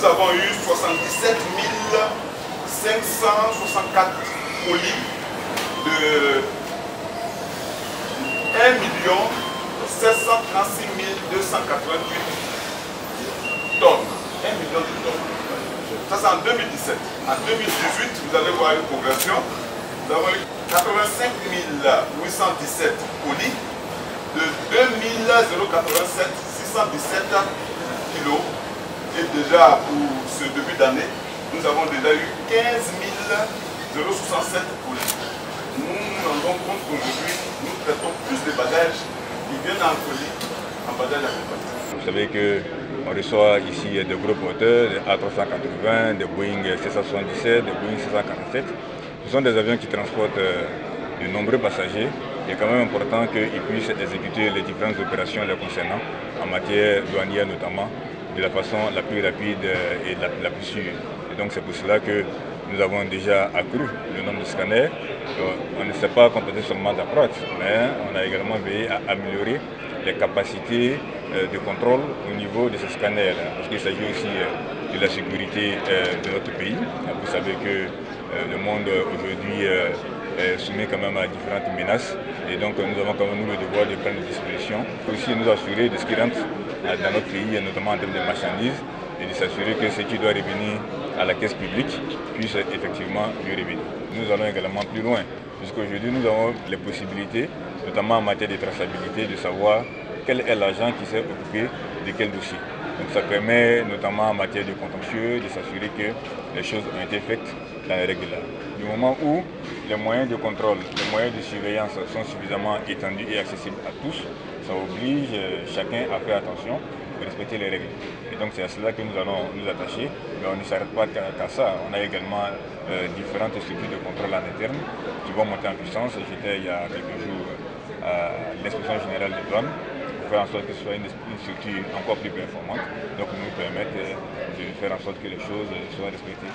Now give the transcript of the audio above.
nous avons eu 77 564 colis de 1 736 288 tonnes. 1 million de tonnes. Ça c'est en 2017. En 2018, vous allez voir une progression. Nous avons eu 85 817 colis de 2 087 617 kilos. Et déjà pour ce début d'année, nous avons déjà eu 15 067 colis. Nous nous rendons compte qu'aujourd'hui, nous traitons plus de bagages qui viennent en colis, en bagages accompagnés. Vous savez qu'on reçoit ici des gros porteurs, des A380, des Boeing 777, des Boeing 747. Ce sont des avions qui transportent de nombreux passagers. Il est quand même important qu'ils puissent exécuter les différentes opérations les concernant, en matière douanière notamment, de la façon la plus rapide et la plus sûre. Et donc c'est pour cela que nous avons déjà accru le nombre de scanners. On ne s'est pas contenté seulement d'accroître, mais on a également veillé à améliorer les capacités de contrôle au niveau de ces scanners, parce qu'il s'agit aussi de la sécurité de notre pays. Vous savez que le monde aujourd'hui est soumis quand même à différentes menaces, et donc nous avons quand même nous le devoir de prendre des dispositions. Aussi nous assurer de ce qui rentre dans notre pays, notamment en termes de marchandises, et de s'assurer que ce qui doit revenir à la caisse publique puisse effectivement lui revenir. Nous allons également plus loin, puisqu'aujourd'hui nous avons les possibilités, notamment en matière de traçabilité, de savoir quel est l'agent qui s'est occupé de quel dossier. Donc ça permet notamment en matière de contentieux de s'assurer que les choses ont été faites dans les règles de l'art. Du moment où les moyens de contrôle, les moyens de surveillance sont suffisamment étendus et accessibles à tous, ça oblige chacun à faire attention de respecter les règles. Et donc c'est à cela que nous allons nous attacher, mais on ne s'arrête pas qu'à ça. On a également différentes structures de contrôle en interne qui vont monter en puissance. J'étais il y a quelques jours à l'inspection générale des douanes pour faire en sorte que ce soit une structure encore plus performante, donc nous permettre de faire en sorte que les choses soient respectées.